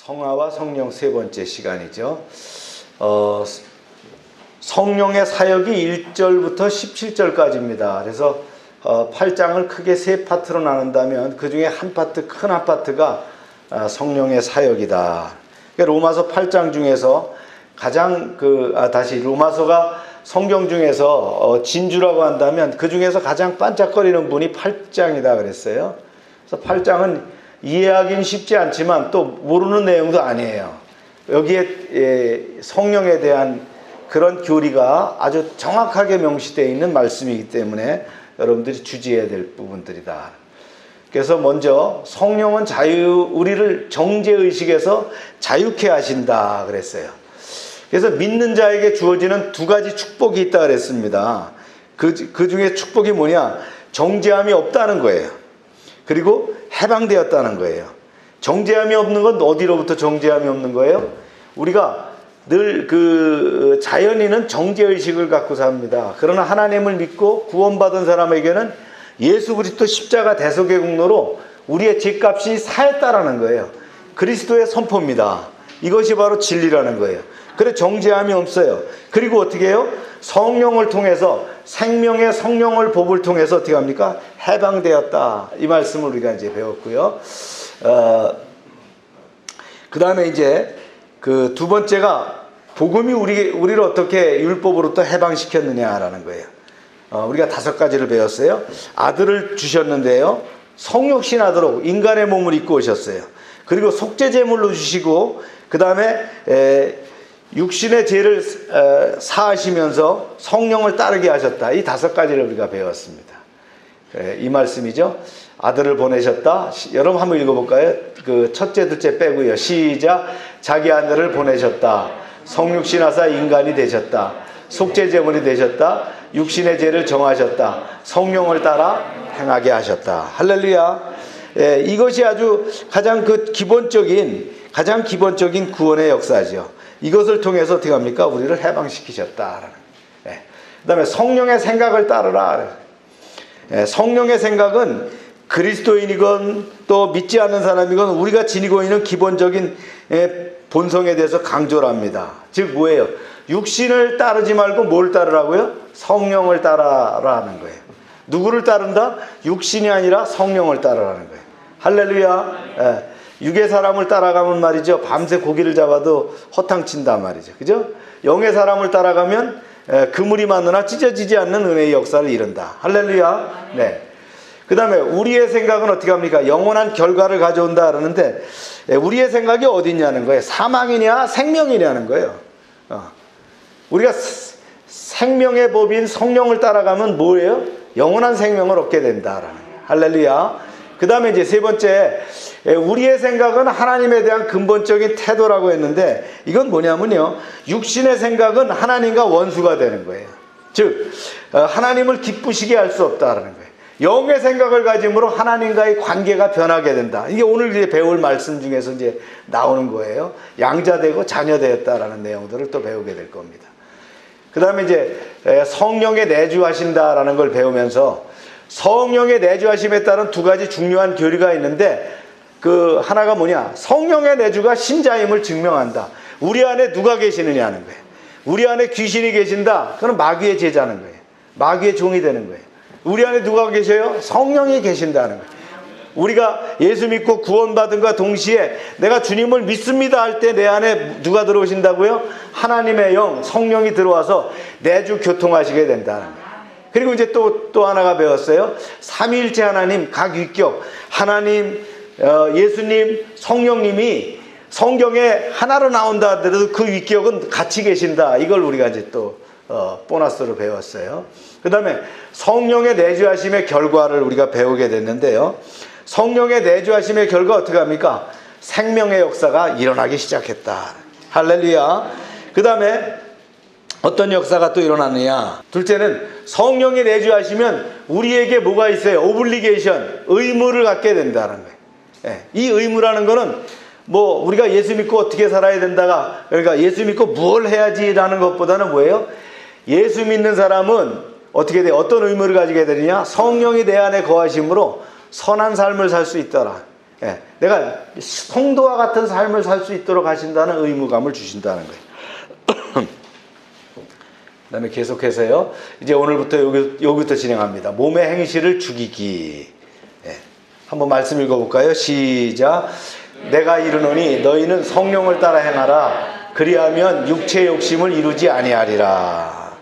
성화와 성령 세 번째 시간이죠. 성령의 사역이 1절부터 17절까지입니다. 그래서 8장을 크게 세 파트로 나눈다면 그 중에 한 파트, 큰 한 파트가 성령의 사역이다. 로마서 8장 중에서 가장 로마서가 성경 중에서 진주라고 한다면 그 중에서 가장 반짝거리는 분이 8장이다 그랬어요. 그래서 8장은 이해하기는 쉽지 않지만 또 모르는 내용도 아니에요. 여기에 성령에 대한 그런 교리가 아주 정확하게 명시되어 있는 말씀이기 때문에 여러분들이 주지해야 될 부분들이다. 그래서 먼저 성령은 우리를 정죄의식에서 자유케 하신다 그랬어요. 그래서 믿는 자에게 주어지는 두 가지 축복이 있다 그랬습니다. 그 중에 축복이 뭐냐? 정죄함이 없다는 거예요. 그리고 해방되었다는 거예요. 정죄함이 없는 건 어디로부터 정죄함이 없는 거예요? 우리가 늘 자연인은 정죄의식을 갖고 삽니다. 그러나 하나님을 믿고 구원받은 사람에게는 예수 그리스도 십자가 대속의 공로로 우리의 죄값이 사했다라는 거예요. 그리스도의 선포입니다. 이것이 바로 진리라는 거예요. 그래 정죄함이 없어요. 그리고 어떻게 해요? 성령을 통해서 생명의 성령을 법을 통해서 어떻게 합니까? 해방되었다. 이 말씀을 우리가 이제 배웠고요. 그 다음에 이제 그 두 번째가 복음이 우리를 어떻게 율법으로부터 해방시켰느냐라는 거예요. 우리가 5가지를 배웠어요. 아들을 주셨는데요. 성육신 하도록 인간의 몸을 입고 오셨어요. 그리고 속죄 제물로 주시고 그 다음에 육신의 죄를 사하시면서 성령을 따르게 하셨다. 이 5가지를 우리가 배웠습니다. 이 말씀이죠. 아들을 보내셨다. 여러분 한번 읽어볼까요? 그 첫째, 둘째 빼고요. 시작. 자기 아들을 보내셨다. 성육신 하사 인간이 되셨다. 속죄 제물이 되셨다. 육신의 죄를 정하셨다. 성령을 따라 행하게 하셨다. 할렐루야. 이것이 아주 가장 기본적인 구원의 역사죠. 이것을 통해서 어떻게 합니까? 우리를 해방시키셨다. 그 다음에 성령의 생각을 따르라. 성령의 생각은 그리스도인이건 또 믿지 않는 사람이건 우리가 지니고 있는 기본적인 본성에 대해서 강조를 합니다. 즉 뭐예요? 육신을 따르지 말고 뭘 따르라고요? 성령을 따라라는 거예요. 누구를 따른다? 육신이 아니라 성령을 따르라는 거예요. 할렐루야. 육의 사람을 따라가면 말이죠. 밤새 고기를 잡아도 허탕친단 말이죠. 그죠? 영의 사람을 따라가면 그물이 많으나 찢어지지 않는 은혜의 역사를 이룬다. 할렐루야. 네. 그 다음에 우리의 생각은 어떻게 합니까? 영원한 결과를 가져온다 그러는데 우리의 생각이 어디 있냐는 거예요. 사망이냐 생명이냐는 거예요. 우리가 생명의 법인 성령을 따라가면 뭐예요? 영원한 생명을 얻게 된다라는 거예요. 할렐루야. 그 다음에 이제 세 번째, 우리의 생각은 하나님에 대한 근본적인 태도라고 했는데 이건 뭐냐면요. 육신의 생각은 하나님과 원수가 되는 거예요. 즉 하나님을 기쁘시게 할 수 없다라는 거예요. 영의 생각을 가짐으로 하나님과의 관계가 변하게 된다. 이게 오늘 이제 배울 말씀 중에서 이제 나오는 거예요. 양자되고 자녀되었다라는 내용들을 또 배우게 될 겁니다. 그 다음에 이제 성령의 내주하신다라는 걸 배우면서 성령의 내주하심에 따른 두 가지 중요한 교리가 있는데 그 하나가 뭐냐? 성령의 내주가 신자임을 증명한다. 우리 안에 누가 계시느냐는 거예요. 우리 안에 귀신이 계신다. 그건 마귀의 제자는 거예요. 마귀의 종이 되는 거예요. 우리 안에 누가 계셔요? 성령이 계신다는 거예요. 우리가 예수 믿고 구원받은과 동시에 내가 주님을 믿습니다 할 때 내 안에 누가 들어오신다고요? 하나님의 영, 성령이 들어와서 내주 교통하시게 된다는 거예요. 그리고 이제 또 하나가 배웠어요. 삼위일체 하나님 각 위격, 하나님, 예수님, 성령님이 성경에 하나로 나온다 하더라도 그 위격은 같이 계신다. 이걸 우리가 이제 또 보너스로 배웠어요. 그 다음에 성령의 내주하심의 결과를 우리가 배우게 됐는데요. 성령의 내주하심의 결과 어떻게 합니까? 생명의 역사가 일어나기 시작했다. 할렐루야. 그 다음에 어떤 역사가 또 일어나느냐? 둘째는 성령이 내주하시면 우리에게 뭐가 있어요? 오블리게이션, 의무를 갖게 된다는 거예요. 이 의무라는 거는 뭐 우리가 예수 믿고 어떻게 살아야 된다가, 그러니까 예수 믿고 뭘 해야지라는 것보다는 뭐예요? 예수 믿는 사람은 어떻게 돼? 어떤 의무를 가지게 되느냐? 성령이 내 안에 거하심으로 선한 삶을 살 수 있더라. 내가 성도와 같은 삶을 살 수 있도록 하신다는 의무감을 주신다는 거예요. 그 다음에 계속해서요. 이제 오늘부터 여기부터 진행합니다. 몸의 행실을 죽이기. 예. 한번 말씀 읽어볼까요? 시작. 내가 이르노니 너희는 성령을 따라 행하라. 그리하면 육체의 욕심을 이루지 아니하리라.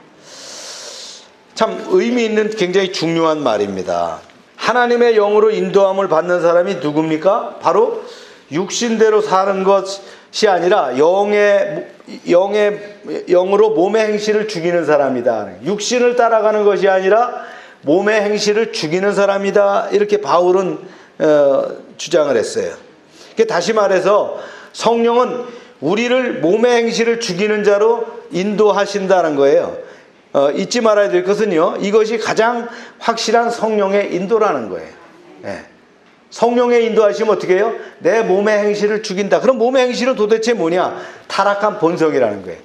참 의미 있는 굉장히 중요한 말입니다. 하나님의 영으로 인도함을 받는 사람이 누굽니까? 바로 육신대로 사는 것이 아니라 영으로 몸의 행실을 죽이는 사람이다. 육신을 따라가는 것이 아니라 몸의 행실을 죽이는 사람이다. 이렇게 바울은 주장을 했어요. 다시 말해서 성령은 우리를 몸의 행실을 죽이는 자로 인도하신다는 거예요. 잊지 말아야 될 것은요, 이것이 가장 확실한 성령의 인도라는 거예요. 예. 성령의 인도하시면 어떻게 해요? 내 몸의 행실을 죽인다. 그럼 몸의 행실은 도대체 뭐냐? 타락한 본성이라는 거예요.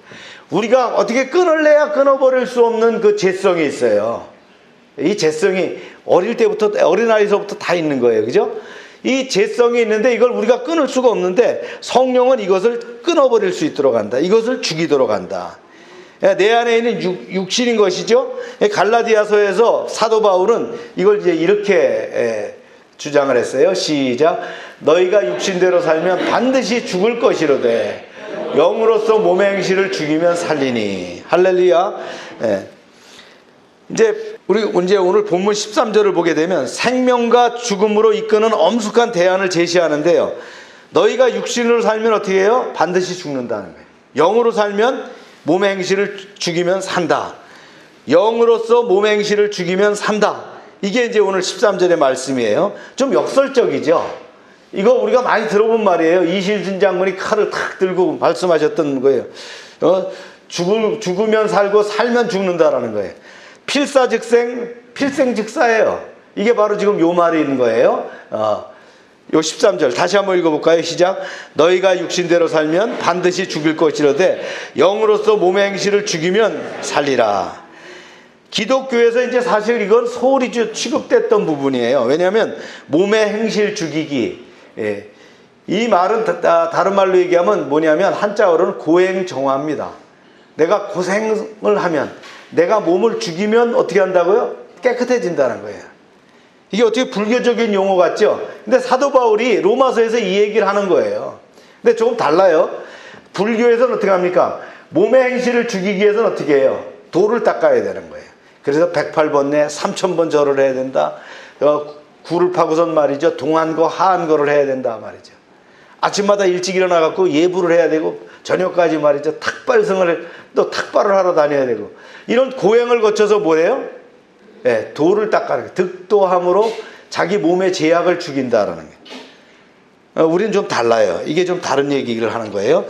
우리가 어떻게 끊을래야 끊어버릴 수 없는 그 죄성이 있어요. 이 죄성이 어린아이서부터 다 있는 거예요. 그죠? 이 죄성이 있는데 이걸 우리가 끊을 수가 없는데 성령은 이것을 끊어버릴 수 있도록 한다. 이것을 죽이도록 한다. 내 안에 있는 육신인 것이죠. 갈라디아서에서 사도 바울은 이걸 이제 이렇게 주장을 했어요. 시작. 너희가 육신대로 살면 반드시 죽을 것이로되 영으로서 몸의 행실을 죽이면 살리니. 할렐루야. 이제 오늘 본문 13절을 보게 되면 생명과 죽음으로 이끄는 엄숙한 대안을 제시하는데요. 너희가 육신으로 살면 어떻게 해요? 반드시 죽는다는 거예요. 영으로 살면 몸의 행실을 죽이면 산다. 영으로서 몸의 행실을 죽이면 산다. 이게 이제 오늘 13절의 말씀이에요. 좀 역설적이죠. 이거 우리가 많이 들어본 말이에요. 이실진 장군이 칼을 탁 들고 말씀하셨던 거예요. 죽으면 살고 살면 죽는다라는 거예요. 필생즉사예요. 이게 바로 지금 요 말이 있는 거예요. 요 13절 다시 한번 읽어볼까요? 시작. 너희가 육신대로 살면 반드시 죽일 것이로되 영으로서 몸의 행실을 죽이면 살리라. 기독교에서 이제 사실 이건 소홀히 취급됐던 부분이에요. 왜냐하면 몸의 행실 죽이기, 이 말은 다른 말로 얘기하면 뭐냐면 한자어로는 고행정화입니다. 내가 고생을 하면, 내가 몸을 죽이면 어떻게 한다고요? 깨끗해진다는 거예요. 이게 어떻게 불교적인 용어 같죠? 근데 사도 바울이 로마서에서 이 얘기를 하는 거예요. 근데 조금 달라요. 불교에서는 어떻게 합니까? 몸의 행실을 죽이기 위해서는 어떻게 해요? 돌을 닦아야 되는 거예요. 그래서 108번 내 3000번 절을 해야 된다. 굴을 파고선 말이죠. 동안거 하안거를 해야 된다 말이죠. 아침마다 일찍 일어나갖고 예불을 해야 되고 저녁까지 말이죠. 탁발성을 또 탁발을 하러 다녀야 되고 이런 고행을 거쳐서 뭐예요? 예, 돌을 닦아는 거예요. 득도함으로 자기 몸의 죄악을 죽인다라는 거예요. 우리는 좀 달라요. 이게 좀 다른 얘기를 하는 거예요.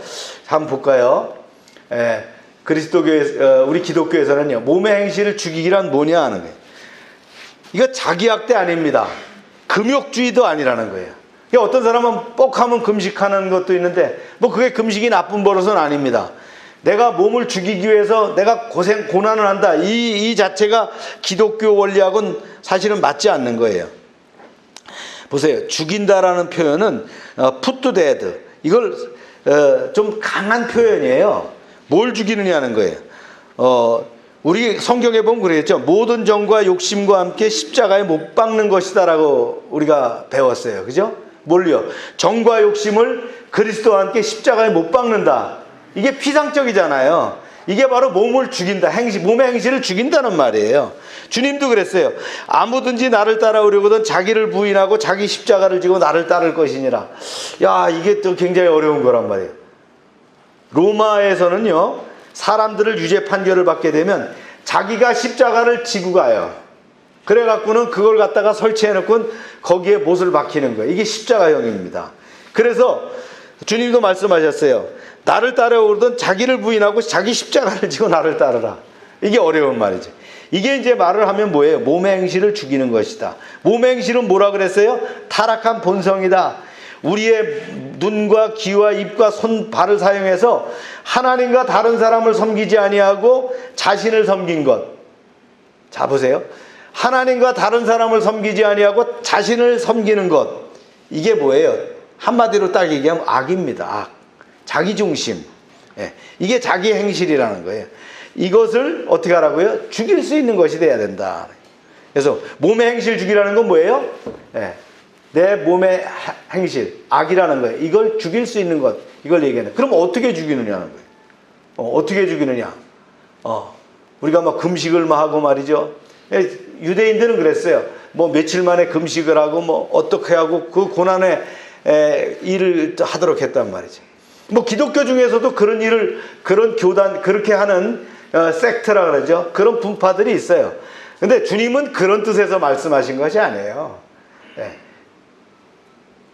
한번 볼까요? 예, 그리스도교에 우리 기독교에서는요, 몸의 행실을 죽이기란 뭐냐 하는 거예요. 이거 자기학대 아닙니다. 금욕주의도 아니라는 거예요. 어떤 사람은 뻑하면 금식하는 것도 있는데 뭐 그게 금식이 나쁜 버릇은 아닙니다. 내가 몸을 죽이기 위해서 내가 고난을 한다. 이 자체가 기독교 원리하고는 사실은 맞지 않는 거예요. 보세요. 죽인다라는 표현은 put to death. 이걸 좀 강한 표현이에요. 뭘 죽이느냐는 거예요. 우리 성경에 보면 그랬죠. 모든 정과 욕심과 함께 십자가에 못 박는 것이다라고 우리가 배웠어요. 그죠? 뭘요? 정과 욕심을 그리스도와 함께 십자가에 못 박는다. 이게 피상적이잖아요. 이게 바로 몸을 죽인다. 몸의 행실을 죽인다는 말이에요. 주님도 그랬어요. 아무든지 나를 따라오려거든 자기를 부인하고 자기 십자가를 지고 나를 따를 것이니라. 야, 이게 또 굉장히 어려운 거란 말이에요. 로마에서는요, 사람들을 유죄 판결을 받게 되면 자기가 십자가를 지고 가요. 그래갖고는 그걸 갖다가 설치해놓고 거기에 못을 박히는 거예요. 이게 십자가형입니다. 그래서 주님도 말씀하셨어요. 나를 따라오던 자기를 부인하고 자기 십자가를 지고 나를 따르라. 이게 어려운 말이죠. 이게 이제 말을 하면 뭐예요? 몸의 행실을 죽이는 것이다. 몸의 행실은 뭐라 그랬어요? 타락한 본성이다. 우리의 눈과 귀와 입과 손, 발을 사용해서 하나님과 다른 사람을 섬기지 아니하고 자신을 섬긴 것. 자, 보세요. 하나님과 다른 사람을 섬기지 아니하고 자신을 섬기는 것. 이게 뭐예요? 한마디로 딱 얘기하면 악입니다. 악. 자기중심. 예. 이게 자기 행실이라는 거예요. 이것을 어떻게 하라고요? 죽일 수 있는 것이 돼야 된다. 그래서 몸의 행실 죽이라는 건 뭐예요? 예. 내 몸의 행실, 악이라는 거예요. 이걸 죽일 수 있는 것, 이걸 얘기하는. 그럼 어떻게 죽이느냐는 거예요. 어떻게 죽이느냐? 우리가 막 금식을 하고 말이죠. 유대인들은 그랬어요. 뭐 며칠 만에 금식을 하고 뭐 어떻게 하고 그 고난의 일을 하도록 했단 말이죠. 뭐 기독교 중에서도 그런 일을, 그런 교단, 그렇게 하는 섹트라 그러죠. 그런 분파들이 있어요. 근데 주님은 그런 뜻에서 말씀하신 것이 아니에요. 예.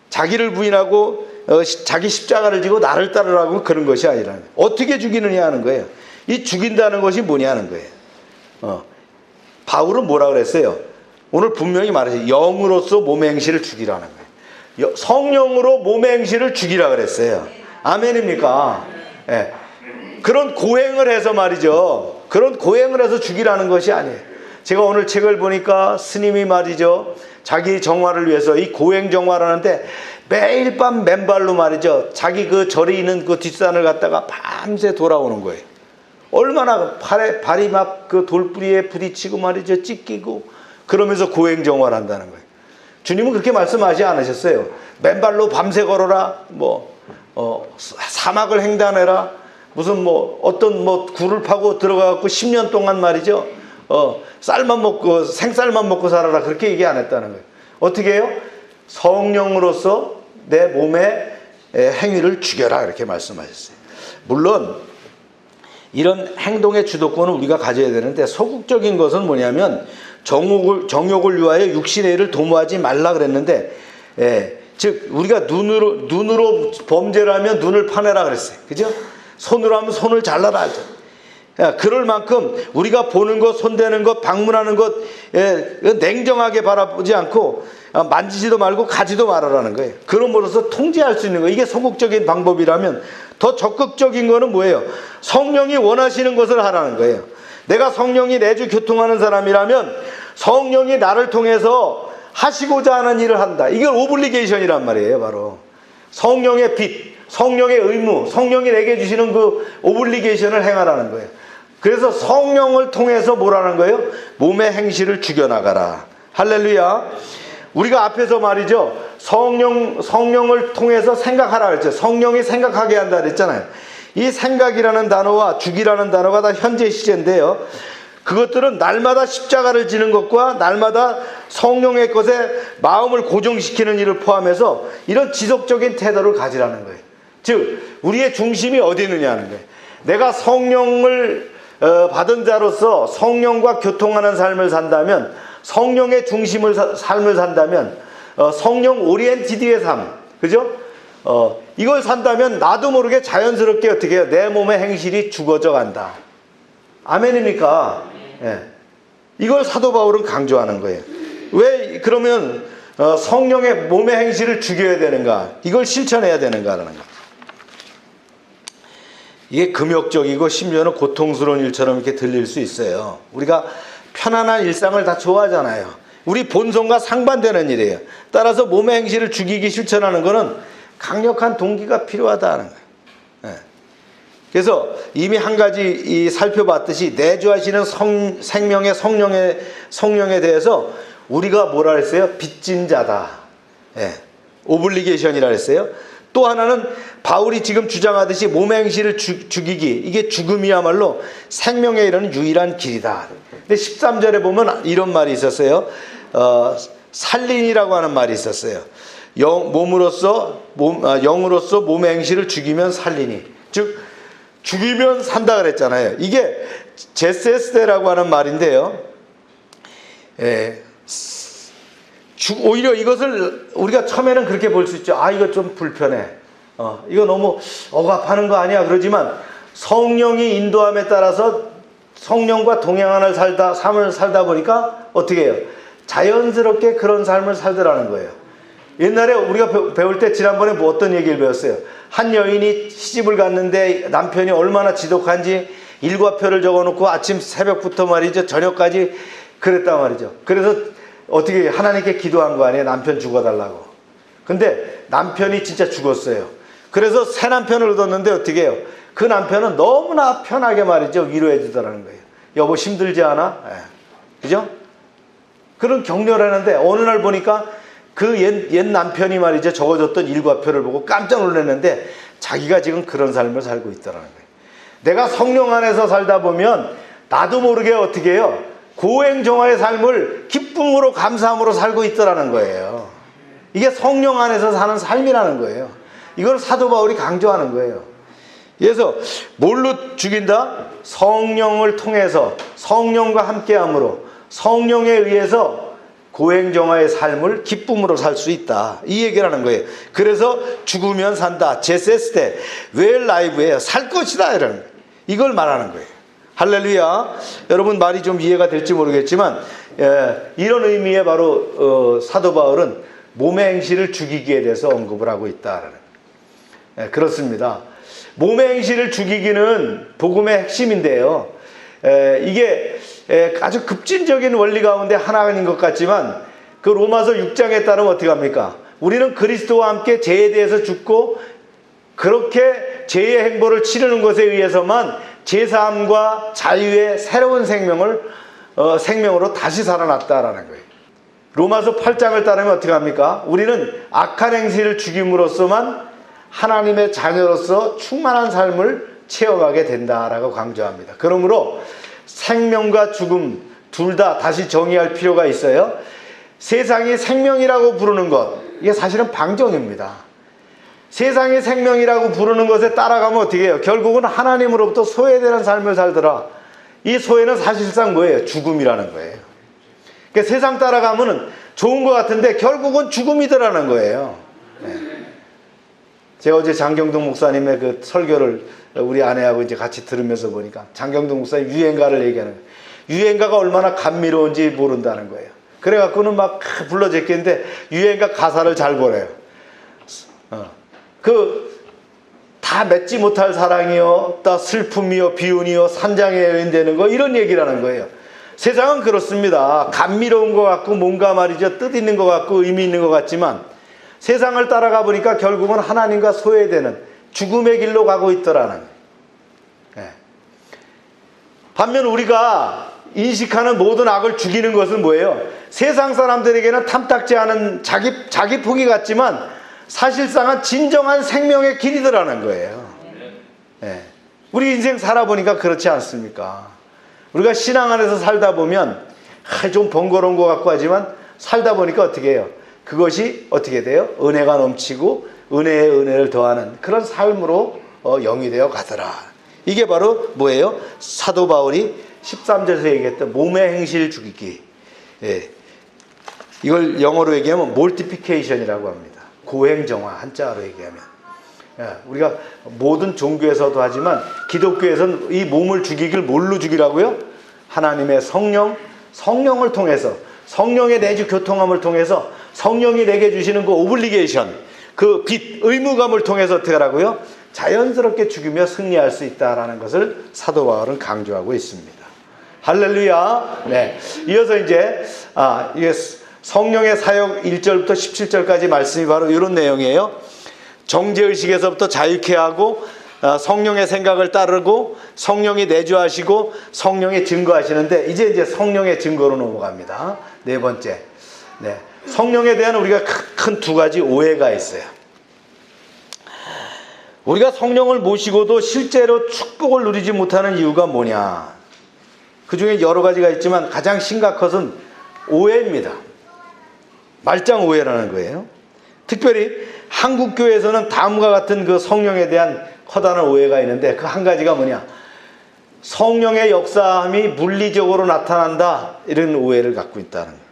자기를 부인하고 자기 십자가를 지고 나를 따르라고 그런 것이 아니라 어떻게 죽이느냐 하는 거예요. 이 죽인다는 것이 뭐냐 하는 거예요. 바울은 뭐라 그랬어요? 오늘 분명히 말하지. 영으로서 몸의 행실을 죽이라는 거예요. 성령으로 몸의 행실을 죽이라 그랬어요. 아멘입니까? 예. 그런 고행을 해서 말이죠. 그런 고행을 해서 죽이라는 것이 아니에요. 제가 오늘 책을 보니까 스님이 말이죠. 자기 정화를 위해서 이 고행 정화를 하는데 매일 밤 맨발로 말이죠. 자기 그 절에 있는 그 뒷산을 갔다가 밤새 돌아오는 거예요. 얼마나 발이 막 그 돌뿌리에 부딪히고 말이죠. 찢기고 그러면서 고행 정화를 한다는 거예요. 주님은 그렇게 말씀하지 않으셨어요. 맨발로 밤새 걸어라. 사막을 횡단해라. 무슨 어떤 굴을 파고 들어가갖고 10년 동안 말이죠. 쌀만 먹고 생쌀만 먹고 살아라. 그렇게 얘기 안 했다는 거예요. 어떻게 해요? 성령으로서 내 몸의 행위를 죽여라. 이렇게 말씀하셨어요. 물론 이런 행동의 주도권을 우리가 가져야 되는데 소극적인 것은 뭐냐면 정욕을 위하여 육신의 일을 도모하지 말라 그랬는데 즉 우리가 눈으로 범죄를 하면 눈을 파내라 그랬어요. 그죠? 손으로 하면 손을 잘라라 하죠. 그럴 만큼 우리가 보는 것, 손대는 것, 방문하는 것 냉정하게 바라보지 않고 만지지도 말고 가지도 말아라는 거예요. 그럼으로써 통제할 수 있는 거예요. 이게 소극적인 방법이라면 더 적극적인 거는 뭐예요? 성령이 원하시는 것을 하라는 거예요. 내가 성령이 내주 교통하는 사람이라면 성령이 나를 통해서 하시고자 하는 일을 한다. 이걸 오블리게이션이란 말이에요. 바로 성령의 빚, 성령의 의무, 성령이 내게 주시는 그 오블리게이션을 행하라는 거예요. 그래서 성령을 통해서 뭐라는 거예요? 몸의 행실을 죽여나가라. 할렐루야. 우리가 앞에서 말이죠. 성령을 통해서 생각하라 그랬죠. 성령이 생각하게 한다 그랬잖아요. 이 생각이라는 단어와 죽이라는 단어가 다 현재 시제인데요. 그것들은 날마다 십자가를 지는 것과 날마다 성령의 것에 마음을 고정시키는 일을 포함해서 이런 지속적인 태도를 가지라는 거예요. 즉 우리의 중심이 어디 있느냐는 거예요. 내가 성령을 받은 자로서 성령과 교통하는 삶을 산다면, 성령의 중심을 삶을 산다면, 성령 오리엔티드의 삶, 그죠? 이걸 산다면 나도 모르게 자연스럽게 어떻게 해요? 내 몸의 행실이 죽어져 간다. 아멘입니까? 예. 이걸 사도 바울은 강조하는 거예요. 왜 그러면 성령의 몸의 행실을 죽여야 되는가? 이걸 실천해야 되는가라는 거. 이게 금욕적이고 심지어는 고통스러운 일처럼 이렇게 들릴 수 있어요. 우리가 편안한 일상을 다 좋아하잖아요. 우리 본성과 상반되는 일이에요. 따라서 몸의 행실을 죽이기 실천하는 것은 강력한 동기가 필요하다는 거예요. 예. 그래서 이미 한 가지 살펴봤듯이 내주하시는 생명의 성령에 대해서 우리가 뭐라 했어요? 빚진 자다. 예. 오블리게이션이라 했어요. 또 하나는 바울이 지금 주장하듯이 몸의 행실을 죽이기, 이게 죽음이야말로 생명에 이르는 유일한 길이다. 근데 13절에 보면 이런 말이 있었어요. 살린이라고 하는 말이 있었어요. 영으로서 몸의 행실을 죽이면 살리니, 즉 죽이면 산다 그랬잖아요. 이게 제세스테라고 하는 말인데요. 오히려 이것을 우리가 처음에는 그렇게 볼 수 있죠. 아, 이거 좀 불편해. 이거 너무 억압하는 거 아니야. 그러지만 성령이 인도함에 따라서 성령과 동행하는 삶을 살다 보니까 어떻게 해요? 자연스럽게 그런 삶을 살더라는 거예요. 옛날에 우리가 배울 때 지난번에 뭐 어떤 얘기를 배웠어요? 한 여인이 시집을 갔는데 남편이 얼마나 지독한지 일과표를 적어놓고 아침 새벽부터 말이죠. 저녁까지 그랬단 말이죠. 그래서 어떻게 하나님께 기도한 거 아니에요? 남편 죽어달라고. 근데 남편이 진짜 죽었어요. 그래서 새 남편을 얻었는데 어떻게 해요? 그 남편은 너무나 편하게 말이죠. 위로해 주더라는 거예요. 여보 힘들지 않아? 그죠? 그런 격려를 하는데 어느 날 보니까 그 옛 남편이 말이죠. 적어줬던 일과표를 보고 깜짝 놀랐는데 자기가 지금 그런 삶을 살고 있더라는 거예요. 내가 성령 안에서 살다 보면 나도 모르게 어떻게 해요? 고행정화의 삶을 기쁨으로 감사함으로 살고 있더라는 거예요. 이게 성령 안에서 사는 삶이라는 거예요. 이걸 사도 바울이 강조하는 거예요. 그래서 뭘로 죽인다? 성령을 통해서 성령과 함께함으로 성령에 의해서 고행정화의 삶을 기쁨으로 살 수 있다. 이 얘기를 하는 거예요. 그래서 죽으면 산다. 제세스테 웰 라이브예요. 살 것이다. 이걸 말하는 거예요. 할렐루야. 여러분 말이 좀 이해가 될지 모르겠지만 이런 의미의 바로 사도 바울은 몸의 행실을 죽이기에 대해서 언급을 하고 있다라는. 그렇습니다. 몸의 행실을 죽이기는 복음의 핵심인데요. 이게 아주 급진적인 원리 가운데 하나인 것 같지만 그 로마서 6장에 따르면 어떻게 합니까? 우리는 그리스도와 함께 죄에 대해서 죽고 그렇게 죄의 행보를 치르는 것에 의해서만 제사함과 자유의 새로운 생명으로 다시 살아났다라는 거예요. 로마서 8장을 따르면 어떻게 합니까? 우리는 악한 행실을 죽임으로써만 하나님의 자녀로서 충만한 삶을 체험하게 된다라고 강조합니다. 그러므로 생명과 죽음 둘 다 다시 정의할 필요가 있어요. 세상이 생명이라고 부르는 것, 이게 사실은 방정입니다. 세상이 생명이라고 부르는 것에 따라가면 어떻게 해요? 결국은 하나님으로부터 소외되는 삶을 살더라. 이 소외는 사실상 뭐예요? 죽음이라는 거예요. 그러니까 세상 따라가면 좋은 것 같은데 결국은 죽음이더라는 거예요. 제가 어제 장경동 목사님의 그 설교를 우리 아내하고 이제 같이 들으면서 보니까 장경동 목사님 유행가를 얘기하는 거예요. 유행가가 얼마나 감미로운지 모른다는 거예요. 그래갖고는 막 불러 제끼는데 유행가 가사를 잘 보래요. 다 맺지 못할 사랑이요, 또 슬픔이요, 비운이요, 산장에 여인되는 거, 이런 얘기라는 거예요. 세상은 그렇습니다. 감미로운 것 같고 뭔가 말이죠, 뜻 있는 것 같고 의미 있는 것 같지만 세상을 따라가 보니까 결국은 하나님과 소외되는 죽음의 길로 가고 있더라는 거예요. 반면 우리가 인식하는 모든 악을 죽이는 것은 뭐예요? 세상 사람들에게는 탐탁지 않은 자기 포기 같지만 사실상은 진정한 생명의 길이더라는 거예요. 우리 인생 살아보니까 그렇지 않습니까? 우리가 신앙 안에서 살다 보면 좀 번거로운 것 같고 하지만 살다 보니까 어떻게 해요? 그것이 어떻게 돼요? 은혜가 넘치고 은혜에 은혜를 더하는 그런 삶으로 영위되어 가더라. 이게 바로 뭐예요? 사도 바울이 13절에서 얘기했던 몸의 행실 죽이기. 이걸 영어로 얘기하면 mortification이라고 합니다. 고행정화, 한자로 얘기하면. 우리가 모든 종교에서도 하지만 기독교에서는 이 몸을 죽이기를 뭘로 죽이라고요? 하나님의 성령을 통해서, 성령의 내주 교통함을 통해서 성령이 내게 주시는 그 오블리게이션, 그 빚, 의무감을 통해서 어떻게 하라고요? 자연스럽게 죽이며 승리할 수 있다라는 것을 사도 바울은 강조하고 있습니다. 할렐루야. 네. 이어서 이제 이게 성령의 사역 1절부터 17절까지 말씀이 바로 이런 내용이에요. 정죄의식에서부터 자유케 하고 성령의 생각을 따르고 성령이 내주하시고 성령이 증거하시는데 이제 성령의 증거로 넘어갑니다. 네 번째. 네. 성령에 대한 우리가 큰 두 가지 오해가 있어요. 우리가 성령을 모시고도 실제로 축복을 누리지 못하는 이유가 뭐냐? 그 중에 여러 가지가 있지만 가장 심각한 것은 오해입니다. 말짱 오해라는 거예요. 특별히 한국 교회에서는 다음과 같은 그 성령에 대한 커다란 오해가 있는데 그 한 가지가 뭐냐? 성령의 역사함이 물리적으로 나타난다, 이런 오해를 갖고 있다는 거예요.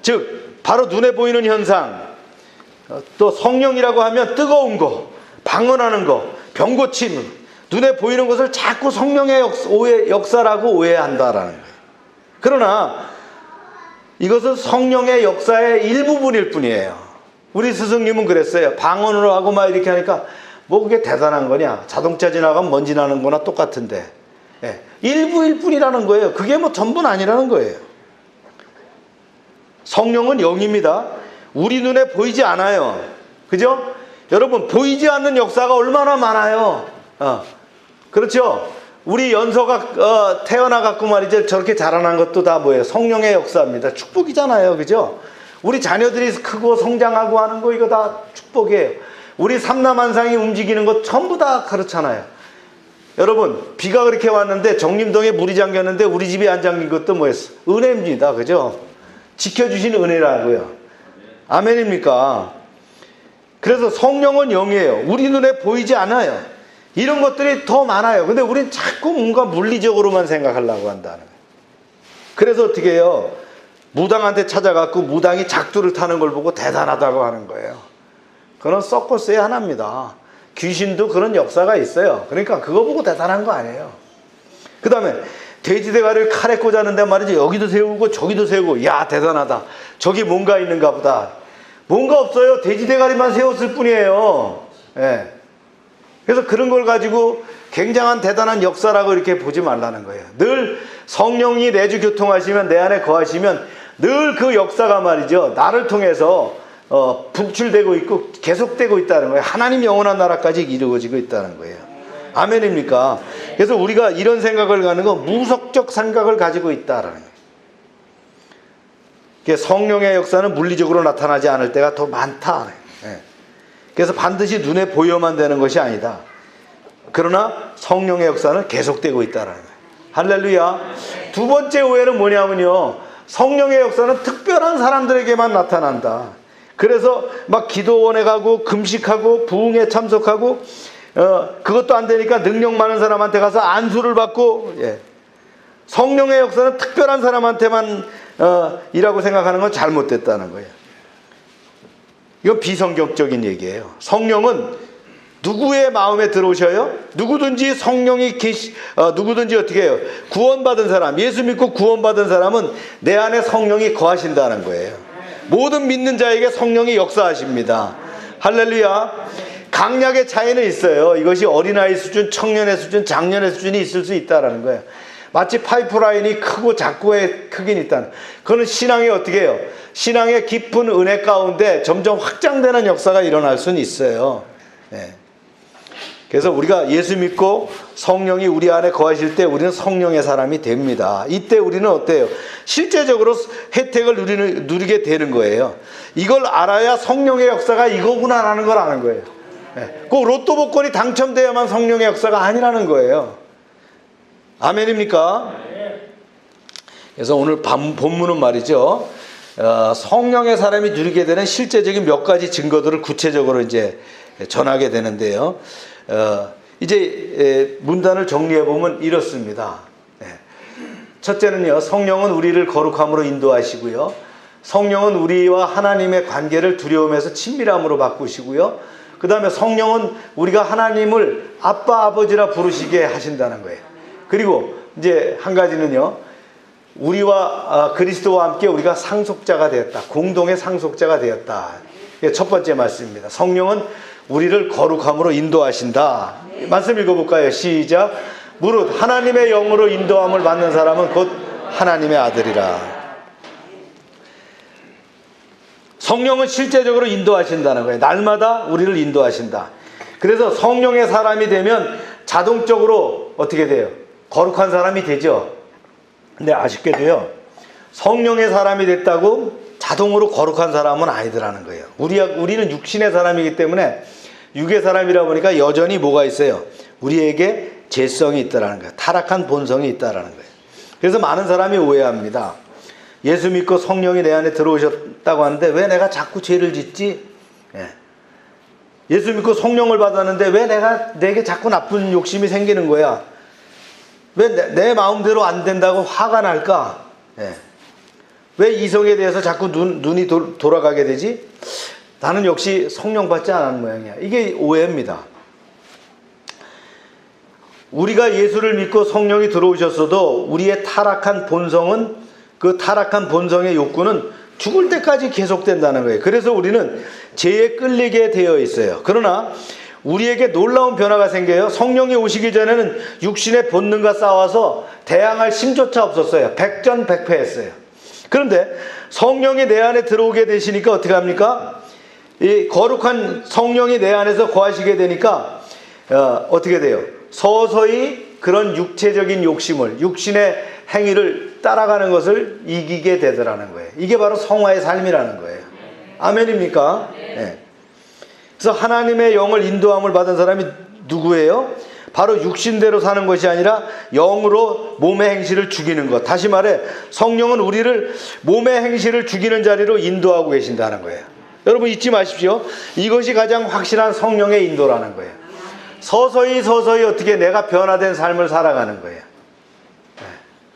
즉 바로 눈에 보이는 현상, 또 성령이라고 하면 뜨거운 거, 방언하는 거, 병고침, 눈에 보이는 것을 자꾸 성령의 역사라고 오해한다라는 거예요. 그러나 이것은 성령의 역사의 일부분일 뿐이에요. 우리 스승님은 그랬어요. 방언으로 하고 막 이렇게 하니까 뭐 그게 대단한 거냐? 자동차 지나가면 먼지 나는 거나 똑같은데. 일부일 뿐이라는 거예요. 그게 뭐 전부는 아니라는 거예요. 성령은 영입니다. 우리 눈에 보이지 않아요. 그죠? 여러분, 보이지 않는 역사가 얼마나 많아요. 그렇죠? 우리 연서가 태어나갖고 말이죠, 저렇게 자라난 것도 다 뭐예요? 성령의 역사입니다. 축복이잖아요. 그죠? 우리 자녀들이 크고 성장하고 하는 거, 이거 다 축복이에요. 우리 삼남한상이 움직이는 것 전부 다 그렇잖아요. 여러분, 비가 그렇게 왔는데 정림동에 물이 잠겼는데 우리 집이 안 잠긴 것도 뭐였어? 은혜입니다. 그죠? 지켜주신 은혜라고요. 아멘입니까? 그래서 성령은 영이에요. 우리 눈에 보이지 않아요. 이런 것들이 더 많아요. 근데 우린 자꾸 뭔가 물리적으로만 생각하려고 한다는 거예요. 그래서 어떻게 해요? 무당한테 찾아갖고 무당이 작두를 타는 걸 보고 대단하다고 하는 거예요. 그건 서커스의 하나입니다. 귀신도 그런 역사가 있어요. 그러니까 그거 보고 대단한 거 아니에요. 그 다음에 돼지대가리를 칼에 꽂았는데 말이죠, 여기도 세우고 저기도 세우고, 야 대단하다, 저기 뭔가 있는가 보다. 뭔가 없어요. 돼지대가리만 세웠을 뿐이에요. 예. 그래서 그런 걸 가지고 굉장한 대단한 역사라고 이렇게 보지 말라는 거예요. 늘 성령이 내주 교통하시면, 내 안에 거하시면 늘 그 역사가 말이죠, 나를 통해서 분출되고 있고 계속되고 있다는 거예요. 하나님 영원한 나라까지 이루어지고 있다는 거예요. 아멘입니까? 그래서 우리가 이런 생각을 가는 건 무속적 생각을 가지고 있다라는 거예요. 성령의 역사는 물리적으로 나타나지 않을 때가 더 많다. 그래서 반드시 눈에 보여만 되는 것이 아니다. 그러나 성령의 역사는 계속되고 있다는 거예요. 할렐루야. 두 번째 오해는 뭐냐면요, 성령의 역사는 특별한 사람들에게만 나타난다. 그래서 막 기도원에 가고 금식하고 부흥에 참석하고 그것도 안 되니까 능력 많은 사람한테 가서 안수를 받고, 성령의 역사는 특별한 사람한테만 이라고 생각하는 건 잘못됐다는 거예요. 이건 비성경적인 얘기예요. 성령은 누구의 마음에 들어오셔요? 누구든지 성령이 누구든지 어떻게 해요? 구원받은 사람, 예수 믿고 구원받은 사람은 내 안에 성령이 거하신다는 거예요. 모든 믿는 자에게 성령이 역사하십니다. 할렐루야. 강약의 차이는 있어요. 이것이 어린아이 수준, 청년의 수준, 장년의 수준이 있을 수 있다는 거예요. 마치 파이프라인이 크고 작고의 크기는 있다는, 그거는 신앙이 어떻게 해요? 신앙의 깊은 은혜 가운데 점점 확장되는 역사가 일어날 수는 있어요. 그래서 우리가 예수 믿고 성령이 우리 안에 거하실 때 우리는 성령의 사람이 됩니다. 이때 우리는 어때요? 실제적으로 혜택을 누리게 되는 거예요. 이걸 알아야 성령의 역사가 이거구나라는 걸 아는 거예요. 그 로또 복권이 당첨돼야만 성령의 역사가 아니라는 거예요. 아멘입니까? 그래서 오늘 본문은 말이죠, 성령의 사람이 누리게 되는 실제적인 몇 가지 증거들을 구체적으로 이제 전하게 되는데요. 이제 문단을 정리해 보면 이렇습니다. 첫째는요, 성령은 우리를 거룩함으로 인도하시고요, 성령은 우리와 하나님의 관계를 두려움에서 친밀함으로 바꾸시고요, 그 다음에 성령은 우리가 하나님을 아빠 아버지라 부르시게 하신다는 거예요. 그리고 이제 한 가지는요, 우리와 그리스도와 함께 우리가 상속자가 되었다. 공동의 상속자가 되었다. 이게 첫 번째 말씀입니다. 성령은 우리를 거룩함으로 인도하신다. 말씀 읽어볼까요? 시작. 무릇 하나님의 영으로 인도함을 받는 사람은 곧 하나님의 아들이라. 성령은 실제적으로 인도하신다는 거예요. 날마다 우리를 인도하신다. 그래서 성령의 사람이 되면 자동적으로 어떻게 돼요? 거룩한 사람이 되죠. 근데 아쉽게도요, 성령의 사람이 됐다고 자동으로 거룩한 사람은 아니더라는 거예요. 우리는 육신의 사람이기 때문에, 육의 사람이라 보니까 여전히 뭐가 있어요? 우리에게 죄성이 있다라는 거예요. 타락한 본성이 있다라는 거예요. 그래서 많은 사람이 오해합니다. 예수 믿고 성령이 내 안에 들어오셨다고 하는데 왜 내가 자꾸 죄를 짓지? 예수 믿고 성령을 받았는데 왜 내게 자꾸 나쁜 욕심이 생기는 거야? 왜 내 마음대로 안 된다고 화가 날까? 왜 이성에 대해서 자꾸 눈이 돌아가게 되지? 나는 역시 성령 받지 않은 모양이야. 이게 오해입니다. 우리가 예수를 믿고 성령이 들어오셨어도 우리의 타락한 본성은, 그 타락한 본성의 욕구는 죽을 때까지 계속된다는 거예요. 그래서 우리는 죄에 끌리게 되어 있어요. 그러나 우리에게 놀라운 변화가 생겨요. 성령이 오시기 전에는 육신의 본능과 싸워서 대항할 힘조차 없었어요. 백전백패했어요. 그런데 성령이 내 안에 들어오게 되시니까 어떻게 합니까? 이 거룩한 성령이 내 안에서 거하시게 되니까 어떻게 돼요? 서서히 그런 육체적인 욕심을, 육신의 행위를 따라가는 것을 이기게 되더라는 거예요. 이게 바로 성화의 삶이라는 거예요. 아멘입니까? 네. 그래서 하나님의 영을 인도함을 받은 사람이 누구예요? 바로 육신대로 사는 것이 아니라 영으로 몸의 행실을 죽이는 것. 다시 말해 성령은 우리를 몸의 행실을 죽이는 자리로 인도하고 계신다는 거예요. 여러분 잊지 마십시오. 이것이 가장 확실한 성령의 인도라는 거예요. 서서히 어떻게 내가 변화된 삶을 살아가는 거예요.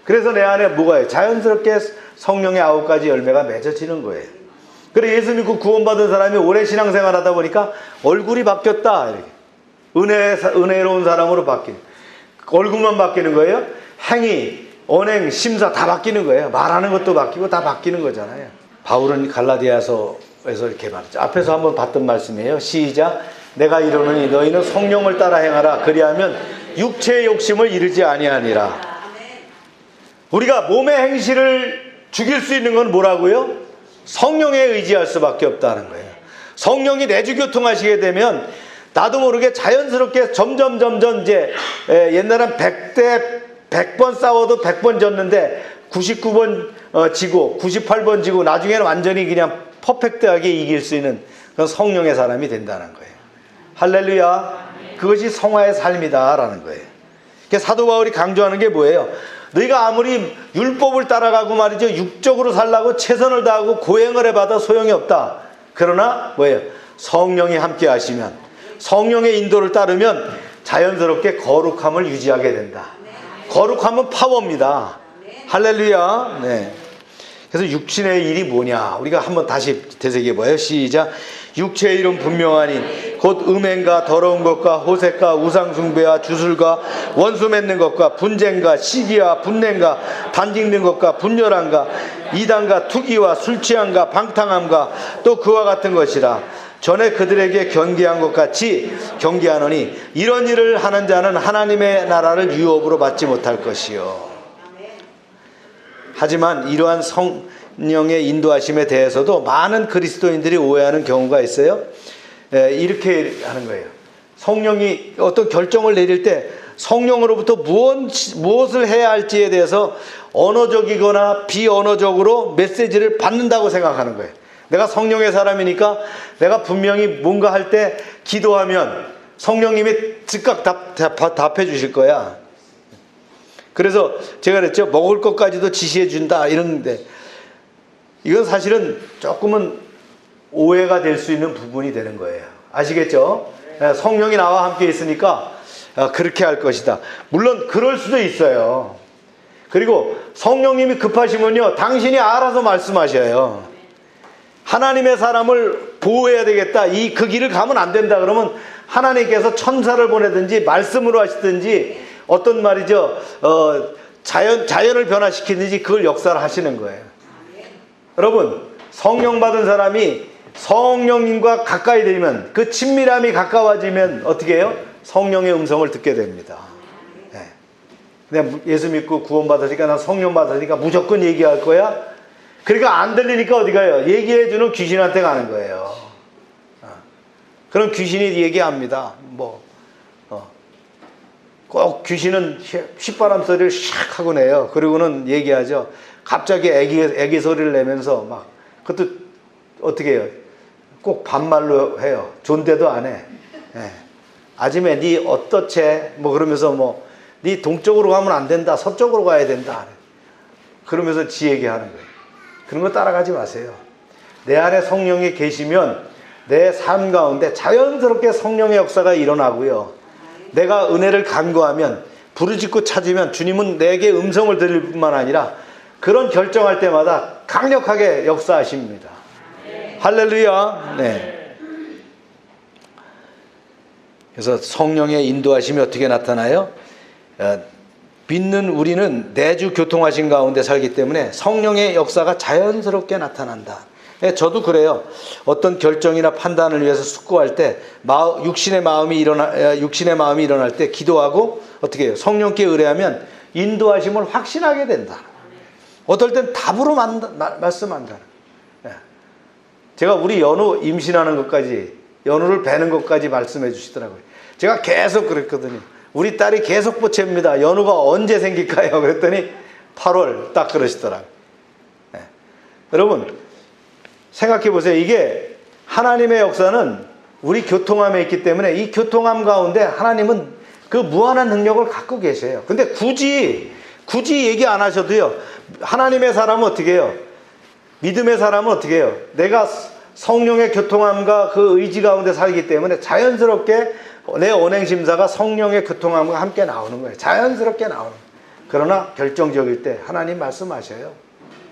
그래서 내 안에 뭐가 있어요? 자연스럽게 성령의 9가지 열매가 맺어지는 거예요. 그래 예수 믿고 구원받은 사람이 오래 신앙생활 하다 보니까 얼굴이 바뀌었다. 이렇게. 은혜로운 사람으로 바뀌는. 얼굴만 바뀌는 거예요. 행위, 언행, 심사 다 바뀌는 거예요. 말하는 것도 바뀌고 다 바뀌는 거잖아요. 바울은 갈라디아서에서 이렇게 말했죠. 앞에서 한번 봤던 말씀이에요. 시작. 내가 이르노니 너희는 성령을 따라 행하라. 그리하면 육체의 욕심을 이루지 아니하니라. 우리가 몸의 행실을 죽일 수 있는 건 뭐라고요? 성령에 의지할 수밖에 없다는 거예요. 성령이 내주교통하시게 되면 나도 모르게 자연스럽게 점점 이제 옛날엔 100번 싸워도 100번 졌는데 99번 지고 98번 지고 나중에는 완전히 그냥 퍼펙트하게 이길 수 있는 그런 성령의 사람이 된다는 거예요. 할렐루야. 그것이 성화의 삶이다라는 거예요. 그러니까 사도 바울이 강조하는 게 뭐예요? 너희가 아무리 율법을 따라가고 말이죠. 육적으로 살라고 최선을 다하고 고행을 해봐도 소용이 없다. 그러나 뭐예요? 성령이 함께 하시면, 성령의 인도를 따르면 자연스럽게 거룩함을 유지하게 된다. 거룩함은 파워입니다. 할렐루야. 네. 그래서 육신의 일이 뭐냐? 우리가 한번 다시 되새겨봐요. 시작. 육체의 일은 분명하니 곧 음행과 더러운 것과 호색과 우상숭배와 주술과 원수 맺는 것과 분쟁과 시기와 분냄과 단짓는 것과 분열함과 이단과 투기와 술취함과 방탕함과 또 그와 같은 것이라. 전에 그들에게 경계한 것 같이 경계하노니 이런 일을 하는 자는 하나님의 나라를 유업으로 받지 못할 것이요. 하지만 이러한 성령의 인도하심에 대해서도 많은 그리스도인들이 오해하는 경우가 있어요. 이렇게 하는 거예요. 성령이 어떤 결정을 내릴 때 성령으로부터 무엇을 해야 할지에 대해서 언어적이거나 비언어적으로 메시지를 받는다고 생각하는 거예요. 내가 성령의 사람이니까 내가 분명히 뭔가 할 때 기도하면 성령님이 즉각 답해 주실 거야. 그래서 제가 그랬죠. 먹을 것까지도 지시해 준다 이러는데 이건 사실은 조금은 오해가 될 수 있는 부분이 되는 거예요. 아시겠죠? 성령이 나와 함께 있으니까 그렇게 할 것이다. 물론 그럴 수도 있어요. 그리고 성령님이 급하시면요. 당신이 알아서 말씀하셔요. 하나님의 사람을 보호해야 되겠다. 그 길을 가면 안 된다. 그러면 하나님께서 천사를 보내든지 말씀으로 하시든지 어떤 말이죠. 자연을 변화시키든지 그걸 역사를 하시는 거예요. 여러분 성령 받은 사람이 성령님과 가까이 되면 그 친밀함이 가까워지면 어떻게 해요? 성령의 음성을 듣게 됩니다. 네. 내가 예수 믿고 구원 받으니까 난 성령 받으니까 무조건 얘기할 거야. 그러니까 안 들리니까 어디 가요? 얘기해주는 귀신한테 가는 거예요. 그럼 귀신이 얘기합니다. 꼭 귀신은 휘바람 소리를 샥 하고 내요. 그리고는 얘기하죠. 갑자기 애기 소리를 내면서 막 그것도 어떻게 해요? 꼭 반말로 해요. 존대도 안 해. 예. 아침에 니 어떻제? 그러면서 니 동쪽으로 가면 안 된다. 서쪽으로 가야 된다. 그러면서 지 얘기하는 거예요. 그런 거 따라가지 마세요. 내 안에 성령이 계시면 내 삶 가운데 자연스럽게 성령의 역사가 일어나고요. 내가 은혜를 간구하면 부르짖고 찾으면 주님은 내게 음성을 들릴 뿐만 아니라 그런 결정할 때마다 강력하게 역사하십니다. 네. 할렐루야. 네. 그래서 성령의 인도하심이 어떻게 나타나요? 믿는 우리는 내주 교통하신 가운데 살기 때문에 성령의 역사가 자연스럽게 나타난다. 저도 그래요. 어떤 결정이나 판단을 위해서 숙고할 때 육신의 마음이 일어날 때 기도하고 어떻게 해요? 성령께 의뢰하면 인도하심을 확신하게 된다. 어떨 땐 답으로 말씀한다는. 예. 제가 우리 연우 임신하는 것까지, 연우를 베는 것까지 말씀해 주시더라고요. 제가 계속 그랬거든요. 우리 딸이 계속 보채입니다. 연우가 언제 생길까요? 그랬더니 8월 딱 그러시더라고요. 예. 여러분 생각해 보세요. 이게 하나님의 역사는 우리 교통함에 있기 때문에 이 교통함 가운데 하나님은 그 무한한 능력을 갖고 계세요. 근데 굳이 얘기 안 하셔도요. 하나님의 사람은 어떻게 해요? 믿음의 사람은 어떻게 해요? 내가 성령의 교통함과 그 의지 가운데 살기 때문에 자연스럽게 내 언행심사가 성령의 교통함과 함께 나오는 거예요. 자연스럽게 나오는 거예요. 그러나 결정적일 때 하나님 말씀하셔요.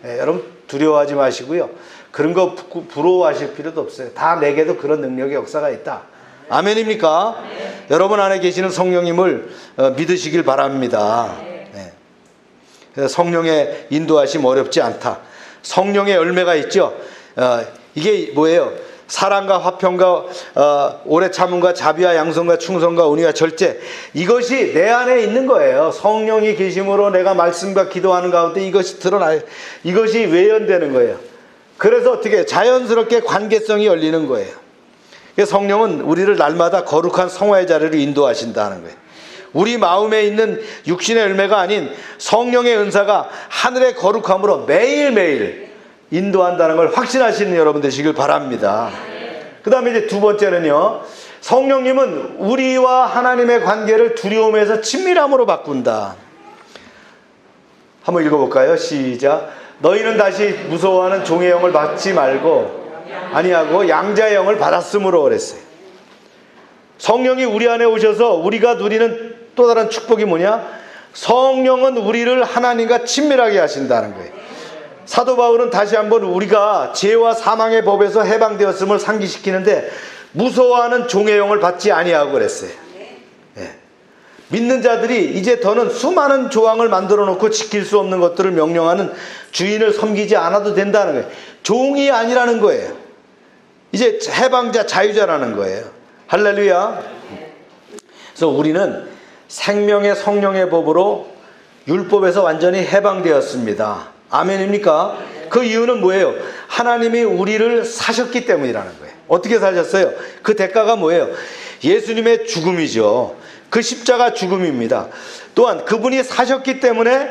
네, 여러분 두려워하지 마시고요. 그런 거 부러워하실 필요도 없어요. 다 내게도 그런 능력의 역사가 있다. 아멘입니까? 네. 여러분 안에 계시는 성령님을 믿으시길 바랍니다. 네. 성령의 인도하심 어렵지 않다. 성령의 열매가 있죠. 이게 뭐예요? 사랑과 화평과 오래 참음과 자비와 양선과 충성과 은혜와 절제, 이것이 내 안에 있는 거예요. 성령이 계심으로 내가 말씀과 기도하는 가운데 이것이 드러나요. 이것이 외연되는 거예요. 그래서 어떻게 자연스럽게 관계성이 열리는 거예요. 성령은 우리를 날마다 거룩한 성화의 자리로 인도하신다는 거예요. 우리 마음에 있는 육신의 열매가 아닌 성령의 은사가 하늘의 거룩함으로 매일매일 인도한다는 걸 확신하시는 여러분 되시길 바랍니다. 그 다음에 이제 두 번째는요, 성령님은 우리와 하나님의 관계를 두려움에서 친밀함으로 바꾼다. 한번 읽어볼까요? 시작. 너희는 다시 무서워하는 종의 영을 받지 말고 아니하고 양자의 영을 받았으므로 그랬어요. 성령이 우리 안에 오셔서 우리가 누리는 또 다른 축복이 뭐냐? 성령은 우리를 하나님과 친밀하게 하신다는 거예요. 사도 바울은 다시 한번 우리가 죄와 사망의 법에서 해방되었음을 상기시키는데 무서워하는 종의 영을 받지 아니하고 그랬어요. 예. 믿는 자들이 이제 더는 수많은 조항을 만들어 놓고 지킬 수 없는 것들을 명령하는 주인을 섬기지 않아도 된다는 거예요. 종이 아니라는 거예요. 이제 해방자, 자유자라는 거예요. 할렐루야. 그래서 우리는 생명의 성령의 법으로 율법에서 완전히 해방되었습니다. 아멘입니까? 그 이유는 뭐예요? 하나님이 우리를 사셨기 때문이라는 거예요. 어떻게 사셨어요? 그 대가가 뭐예요? 예수님의 죽음이죠. 그 십자가 죽음입니다. 또한 그분이 사셨기 때문에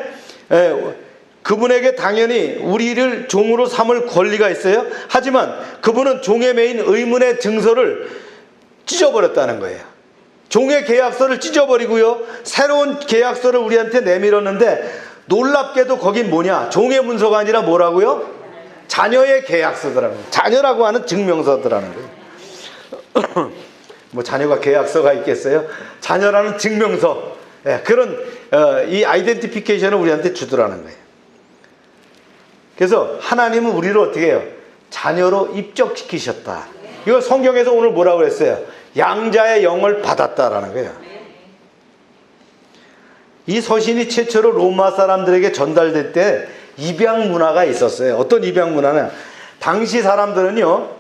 그분에게 당연히 우리를 종으로 삼을 권리가 있어요. 하지만 그분은 종에 매인 의문의 증서를 찢어버렸다는 거예요. 종의 계약서를 찢어버리고요, 새로운 계약서를 우리한테 내밀었는데 놀랍게도 거긴 뭐냐? 종의 문서가 아니라 뭐라고요? 자녀의 계약서더라고요. 자녀라고 하는 증명서더라는 거예요. 뭐 자녀가 계약서가 있겠어요? 자녀라는 증명서. 그런 이 아이덴티피케이션을 우리한테 주더라는 거예요. 그래서 하나님은 우리를 어떻게 해요? 자녀로 입적시키셨다. 이거 성경에서 오늘 뭐라고 했어요? 양자의 영을 받았다라는 거예요. 이 서신이 최초로 로마 사람들에게 전달될 때 입양 문화가 있었어요. 어떤 입양 문화는, 당시 사람들은요,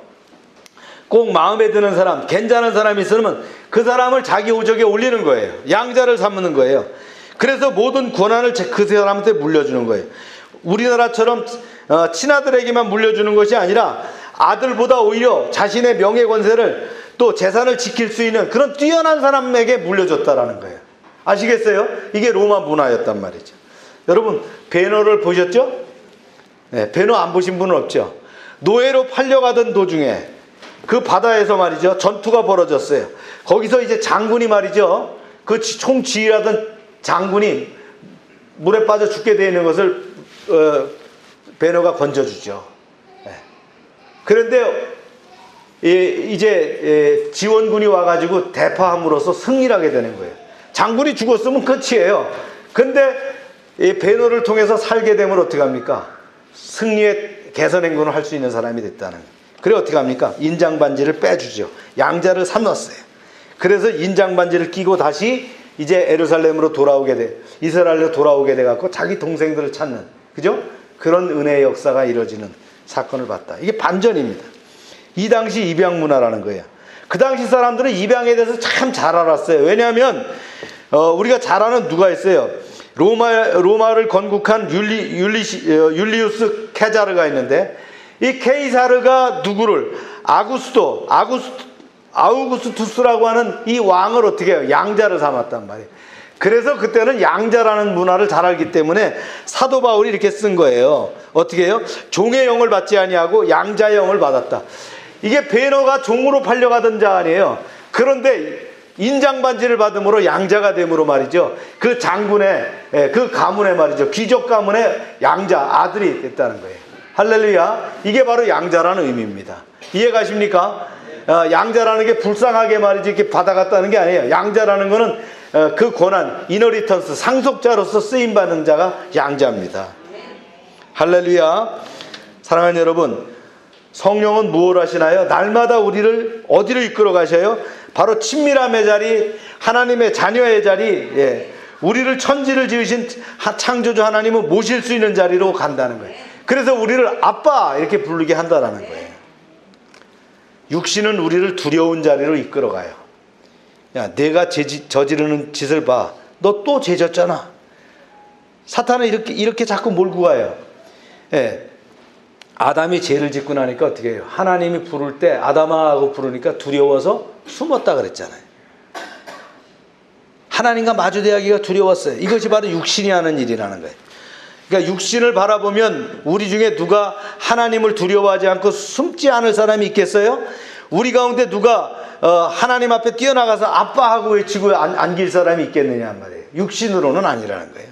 꼭 마음에 드는 사람, 괜찮은 사람이 있으면 그 사람을 자기 오적에 올리는 거예요. 양자를 삼는 거예요. 그래서 모든 권한을 그 사람한테 물려주는 거예요. 우리나라처럼 친아들에게만 물려주는 것이 아니라 아들보다 오히려 자신의 명예 권세를 또 재산을 지킬 수 있는 그런 뛰어난 사람에게 물려줬다라는 거예요. 아시겠어요? 이게 로마 문화였단 말이죠. 여러분 베너를 보셨죠? 네, 베너 안 보신 분은 없죠. 노예로 팔려가던 도중에 그 바다에서 말이죠, 전투가 벌어졌어요. 거기서 이제 장군이 말이죠, 그 총지휘하던 장군이 물에 빠져 죽게 되는 것을 베너가 건져주죠. 네. 그런데 이제 지원군이 와가지고 대파함으로써 승리를 하게 되는 거예요. 장군이 죽었으면 끝이에요. 근데 이 베너를 통해서 살게 되면 어떻게 합니까? 승리의 개선 행군을 할 수 있는 사람이 됐다는 거예요. 그래 어떻게 합니까? 인장 반지를 빼주죠. 양자를 삼았어요. 그래서 인장 반지를 끼고 다시 이제 예루살렘으로 돌아오게 돼, 이스라엘로 돌아오게 돼 갖고 자기 동생들을 찾는, 그죠? 그런 은혜의 역사가 이루어지는 사건을 봤다. 이게 반전입니다. 이 당시 입양 문화라는 거예요. 그 당시 사람들은 입양에 대해서 참 잘 알았어요. 왜냐하면 우리가 잘 아는 누가 있어요. 로마를 건국한 율리우스 케자르가 있는데, 이 케이사르가 누구를 아우구스투스라고 하는 이 왕을 어떻게 해요? 양자를 삼았단 말이에요. 그래서 그때는 양자라는 문화를 잘 알기 때문에 사도 바울이 이렇게 쓴 거예요. 어떻게 해요? 종의 영을 받지 아니하고 양자의 영을 받았다. 이게 베너가 종으로 팔려가던 자 아니에요. 그런데 인장반지를 받음으로 양자가 됨으로 말이죠. 그 장군의, 그 가문의 말이죠. 귀족 가문의 양자, 아들이 됐다는 거예요. 할렐루야. 이게 바로 양자라는 의미입니다. 이해가십니까? 양자라는 게 불쌍하게 말이지 이렇게 받아갔다는 게 아니에요. 양자라는 거는 그 권한, 이너리턴스, 상속자로서 쓰임받는 자가 양자입니다. 할렐루야. 사랑하는 여러분, 성령은 무엇을 하시나요? 날마다 우리를 어디로 이끌어 가셔요? 바로 친밀함의 자리, 하나님의 자녀의 자리, 우리를 천지를 지으신 창조주 하나님은 모실 수 있는 자리로 간다는 거예요. 그래서 우리를 아빠 이렇게 부르게 한다는 거예요. 육신은 우리를 두려운 자리로 이끌어 가요. 야, 내가 저지르는 짓을 봐. 너 또 죄졌잖아. 사탄은 이렇게 자꾸 몰고 가요. 아담이 죄를 짓고 나니까 어떻게 해요? 하나님이 부를 때 아담아 하고 부르니까 두려워서 숨었다 그랬잖아요. 하나님과 마주대하기가 두려웠어요. 이것이 바로 육신이 하는 일이라는 거예요. 그러니까 육신을 바라보면 우리 중에 누가 하나님을 두려워하지 않고 숨지 않을 사람이 있겠어요? 우리 가운데 누가 하나님 앞에 뛰어나가서 아빠하고 외치고 안길 사람이 있겠느냐 말이에요. 육신으로는 아니라는 거예요.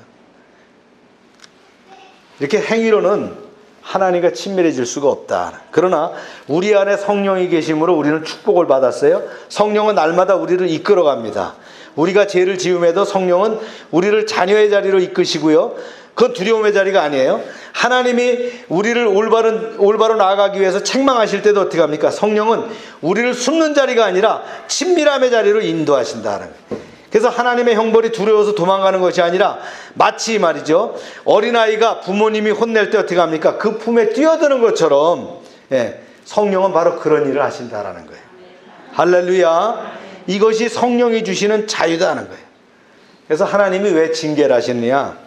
이렇게 행위로는 하나님과 친밀해질 수가 없다. 그러나 우리 안에 성령이 계심으로 우리는 축복을 받았어요. 성령은 날마다 우리를 이끌어갑니다. 우리가 죄를 지음에도 성령은 우리를 자녀의 자리로 이끄시고요. 그건 두려움의 자리가 아니에요. 하나님이 우리를 올바로 나아가기 위해서 책망하실 때도 어떻게 합니까? 성령은 우리를 숨는 자리가 아니라 친밀함의 자리로 인도하신다는 거예요. 그래서 하나님의 형벌이 두려워서 도망가는 것이 아니라 마치 말이죠, 어린아이가 부모님이 혼낼 때 어떻게 합니까? 그 품에 뛰어드는 것처럼 성령은 바로 그런 일을 하신다라는 거예요. 할렐루야. 이것이 성령이 주시는 자유다는 거예요. 그래서 하나님이 왜 징계를 하시느냐?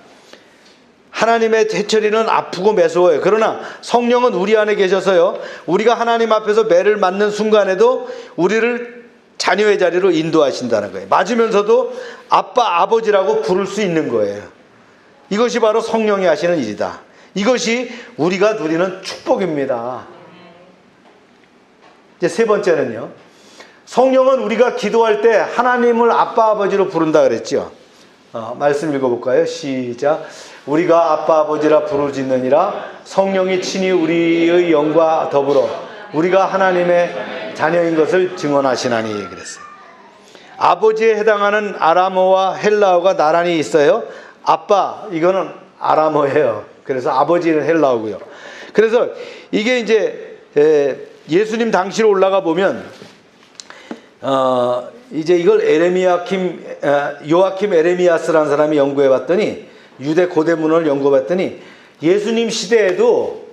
하나님의 해처리는 아프고 매서워요. 그러나 성령은 우리 안에 계셔서요, 우리가 하나님 앞에서 매를 맞는 순간에도 우리를 자녀의 자리로 인도하신다는 거예요. 맞으면서도 아빠, 아버지라고 부를 수 있는 거예요. 이것이 바로 성령이 하시는 일이다. 이것이 우리가 누리는 축복입니다. 이제 세 번째는요, 성령은 우리가 기도할 때 하나님을 아빠, 아버지로 부른다 그랬죠. 말씀 읽어볼까요? 시작. 우리가 아빠, 아버지라 부르짖느니라 성령이 친히 우리의 영과 더불어 우리가 하나님의 자녀인 것을 증언하시나니 그랬어요. 아버지에 해당하는 아람어와 헬라어가 나란히 있어요. 아빠, 이거는 아람어예요. 그래서 아버지는 헬라어고요. 그래서 이게 이제 예수님 당시로 올라가 보면 이제 이걸 요아킴 에레미야스라는 사람이 연구해 봤더니, 유대 고대 문헌을 연구해 봤더니 예수님 시대에도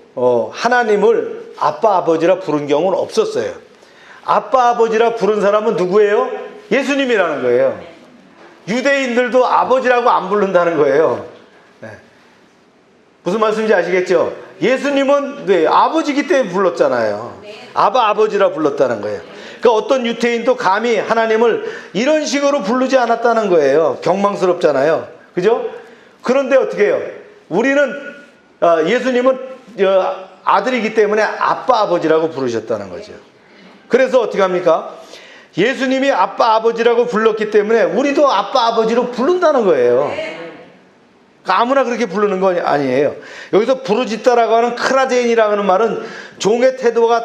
하나님을 아빠, 아버지라 부른 경우는 없었어요. 아빠, 아버지라 부른 사람은 누구예요? 예수님이라는 거예요. 유대인들도 아버지라고 안 부른다는 거예요. 무슨 말씀인지 아시겠죠? 예수님은 아버지기 때문에 불렀잖아요. 아버지라 불렀다는 거예요. 그러니까 어떤 유대인도 감히 하나님을 이런 식으로 부르지 않았다는 거예요. 경망스럽잖아요. 그죠? 그런데 어떻게 해요? 우리는 예수님은 아들이기 때문에 아빠, 아버지라고 부르셨다는 거죠. 그래서 어떻게 합니까? 예수님이 아빠, 아버지라고 불렀기 때문에 우리도 아빠, 아버지로 부른다는 거예요. 아무나 그렇게 부르는 건 아니에요. 여기서 부르짖다라고 하는 크라제인이라고 하는 말은 종의 태도가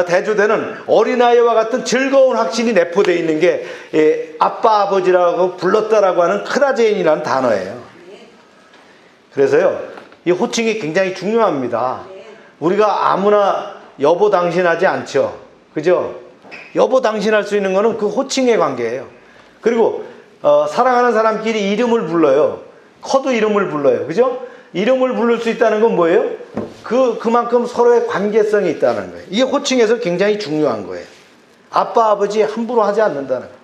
대조되는 어린아이와 같은 즐거운 확신이 내포되어 있는 게 아빠, 아버지라고 불렀다라고 하는 크라제인이라는 단어예요. 그래서요, 이 호칭이 굉장히 중요합니다. 우리가 아무나 여보 당신 하지 않죠. 그죠? 여보 당신 할 수 있는 거는 그 호칭의 관계예요. 그리고 사랑하는 사람끼리 이름을 불러요. 커도 이름을 불러요. 그죠? 이름을 부를 수 있다는 건 뭐예요? 그만큼 서로의 관계성이 있다는 거예요. 이게 호칭에서 굉장히 중요한 거예요. 아빠, 아버지 함부로 하지 않는다는 거예요.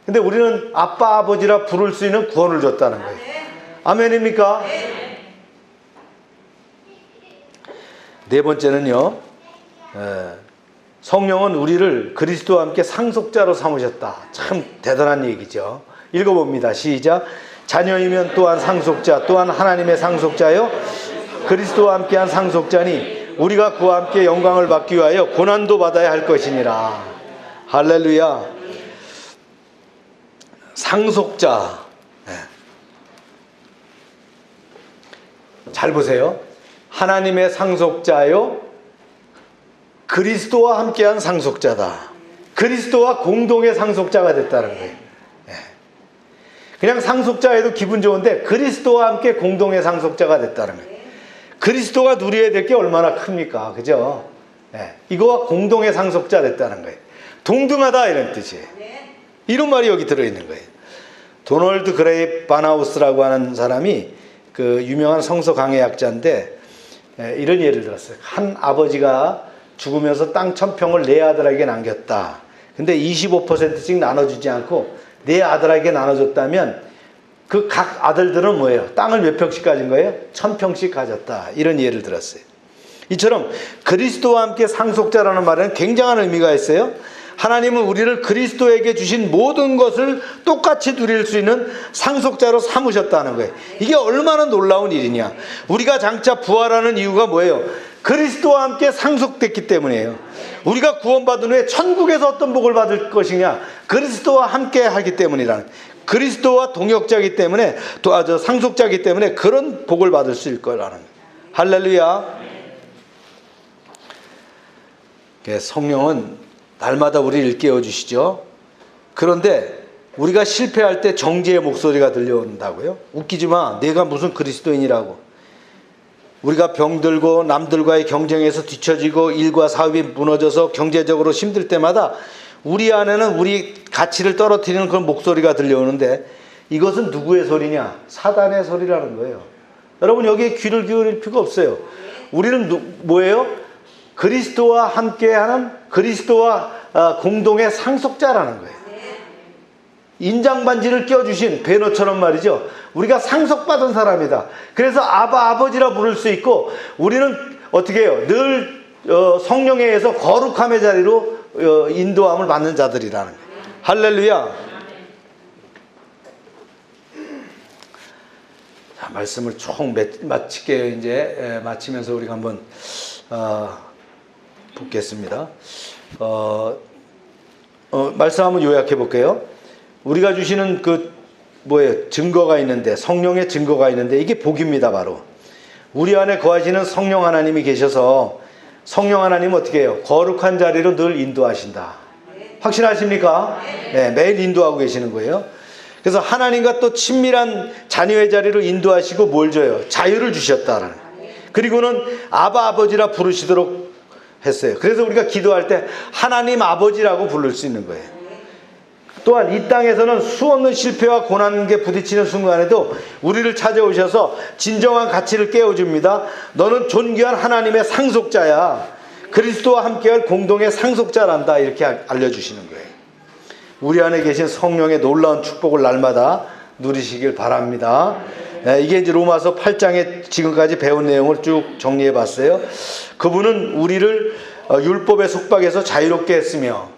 근데 우리는 아빠, 아버지라 부를 수 있는 구원을 줬다는 거예요. 아멘입니까? 네 번째는요, 성령은 우리를 그리스도와 함께 상속자로 삼으셨다. 참 대단한 얘기죠. 읽어봅니다. 시작. 자녀이면 또한 상속자, 또한 하나님의 상속자요 그리스도와 함께한 상속자니 우리가 그와 함께 영광을 받기 위하여 고난도 받아야 할 것이니라. 할렐루야. 상속자. 잘 보세요. 하나님의 상속자요 그리스도와 함께한 상속자다. 그리스도와 공동의 상속자가 됐다는 거예요. 그냥 상속자에도 기분 좋은데 그리스도와 함께 공동의 상속자가 됐다는 거예요. 그리스도가 누려야 될 게 얼마나 큽니까? 그죠? 이거와 공동의 상속자 됐다는 거예요. 동등하다 이런 뜻이에요. 이런 말이 여기 들어있는 거예요. 도널드 그레이 바나우스라고 하는 사람이 그 유명한 성서 강해학자인데 이런 예를 들었어요. 한 아버지가 죽으면서 땅 1000평을 네 아들에게 남겼다. 근데 25%씩 나눠주지 않고 네 아들에게 나눠줬다면 그 각 아들들은 뭐예요? 땅을 몇 평씩 가진 거예요? 1000평씩 가졌다. 이런 예를 들었어요. 이처럼 그리스도와 함께 상속자라는 말에는 굉장한 의미가 있어요. 하나님은 우리를 그리스도에게 주신 모든 것을 똑같이 누릴 수 있는 상속자로 삼으셨다는 거예요. 이게 얼마나 놀라운 일이냐. 우리가 장차 부활하는 이유가 뭐예요? 그리스도와 함께 상속됐기 때문이에요. 우리가 구원받은 후에 천국에서 어떤 복을 받을 것이냐? 그리스도와 함께 하기 때문이라는, 그리스도와 동역자이기 때문에 또 상속자이기 때문에 그런 복을 받을 수 있을 거라는. 할렐루야. 성령은 날마다 우리를 깨워주시죠. 그런데 우리가 실패할 때 정죄의 목소리가 들려온다고요? 웃기지 마. 내가 무슨 그리스도인이라고. 우리가 병들고 남들과의 경쟁에서 뒤처지고 일과 사업이 무너져서 경제적으로 힘들 때마다 우리 안에는 우리 가치를 떨어뜨리는 그런 목소리가 들려오는데 이것은 누구의 소리냐? 사단의 소리라는 거예요. 여러분 여기에 귀를 기울일 필요가 없어요. 우리는 뭐예요? 그리스도와 함께하는, 그리스도와 공동의 상속자라는 거예요. 인장반지를 껴주신 배너처럼 말이죠. 우리가 상속받은 사람이다. 그래서 아버지라 부를 수 있고, 우리는 어떻게 해요? 늘 성령에 의해서 거룩함의 자리로 인도함을 받는 자들이라는 거예요. 할렐루야. 자, 말씀을 총 마치게 이제 마치면서 우리가 한번 보겠습니다. 말씀 한번 요약해 볼게요. 우리가 주시는 증거가 있는데, 성령의 증거가 있는데, 이게 복입니다. 바로 우리 안에 거하시는 성령 하나님이 계셔서 성령 하나님은 어떻게 해요? 거룩한 자리로 늘 인도하신다. 확신하십니까? 네, 매일 인도하고 계시는 거예요. 그래서 하나님과 또 친밀한 자녀의 자리로 인도하시고 뭘 줘요? 자유를 주셨다라는. 그리고는 아버지라 부르시도록 했어요. 그래서 우리가 기도할 때 하나님 아버지라고 부를 수 있는 거예요. 또한 이 땅에서는 수없는 실패와 고난에 부딪히는 순간에도 우리를 찾아오셔서 진정한 가치를 깨워줍니다. 너는 존귀한 하나님의 상속자야. 그리스도와 함께할 공동의 상속자란다. 이렇게 알려주시는 거예요. 우리 안에 계신 성령의 놀라운 축복을 날마다 누리시길 바랍니다. 이게 이제 로마서 8장에 지금까지 배운 내용을 쭉 정리해 봤어요. 그분은 우리를 율법의 속박에서 자유롭게 했으며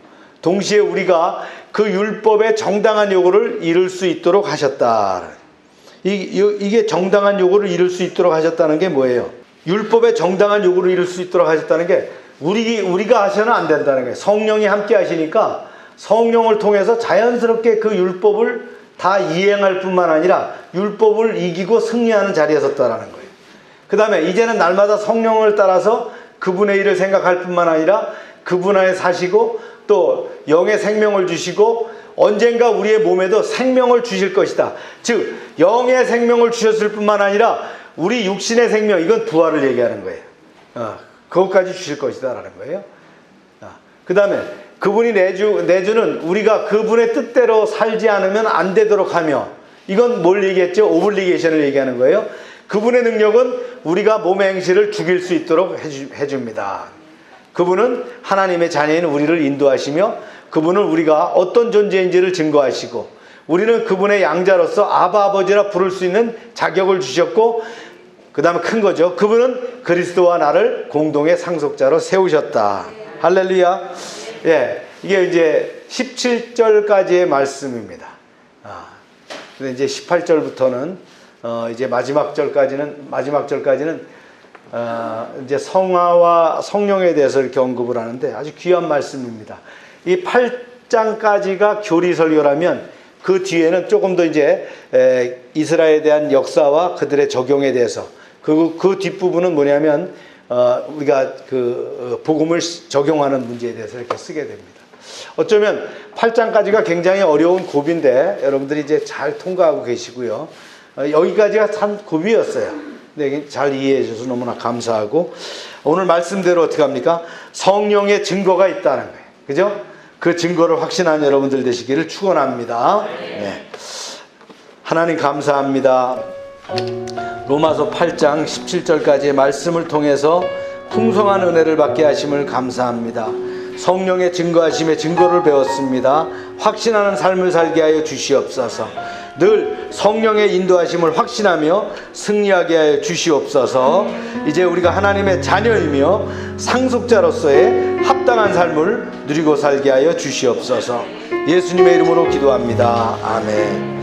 동시에 우리가 그 율법의 정당한 요구를 이룰 수 있도록 하셨다. 이게 정당한 요구를 이룰 수 있도록 하셨다는 게 뭐예요? 율법의 정당한 요구를 이룰 수 있도록 하셨다는 게 우리가 하셔는 안 된다는 거예요. 성령이 함께 하시니까 성령을 통해서 자연스럽게 그 율법을 다 이행할 뿐만 아니라 율법을 이기고 승리하는 자리에 섰다라는 거예요. 그 다음에 이제는 날마다 성령을 따라서 그분의 일을 생각할 뿐만 아니라 그분 안에 사시고 또 영의 생명을 주시고 언젠가 우리의 몸에도 생명을 주실 것이다. 즉 영의 생명을 주셨을 뿐만 아니라 우리 육신의 생명, 이건 부활을 얘기하는 거예요. 그것까지 주실 것이다 라는 거예요. 그 다음에 그분이 내주는 우리가 그분의 뜻대로 살지 않으면 안 되도록 하며, 이건 뭘 얘기했죠? 오블리게이션을 얘기하는 거예요. 그분의 능력은 우리가 몸의 행실을 죽일 수 있도록 해줍니다. 그분은 하나님의 자녀인 우리를 인도하시며 그분은 우리가 어떤 존재인지를 증거하시고 우리는 그분의 양자로서 아바 아버지라 부를 수 있는 자격을 주셨고, 그 다음에 큰 거죠. 그분은 그리스도와 나를 공동의 상속자로 세우셨다. 할렐루야. 예, 이게 이제 17절까지의 말씀입니다. 근데 이제 18절부터는 이제 마지막 절까지는 이제 성화와 성령에 대해서 이렇게 언급을 하는데 아주 귀한 말씀입니다. 이 8장까지가 교리 설교라면 그 뒤에는 조금 더 이제 이스라엘에 대한 역사와 그들의 적용에 대해서, 그 뒷부분은 뭐냐면 우리가 그 복음을 적용하는 문제에 대해서 이렇게 쓰게 됩니다. 어쩌면 8장까지가 굉장히 어려운 고비인데 여러분들이 이제 잘 통과하고 계시고요. 여기까지가 참 고비였어요. 근데 잘 이해해 주셔서 너무나 감사하고, 오늘 말씀대로 어떻게 합니까? 성령의 증거가 있다는 거예요. 그죠? 그 증거를 확신한 여러분들 되시기를 축원합니다. 네. 하나님 감사합니다. 로마서 8장 17절까지의 말씀을 통해서 풍성한 은혜를 받게 하심을 감사합니다. 성령의 증거하심의 증거를 배웠습니다. 확신하는 삶을 살게 하여 주시옵소서. 늘 성령의 인도하심을 확신하며 승리하게 하여 주시옵소서. 이제 우리가 하나님의 자녀이며 상속자로서의 합당한 삶을 누리고 살게 하여 주시옵소서. 예수님의 이름으로 기도합니다. 아멘.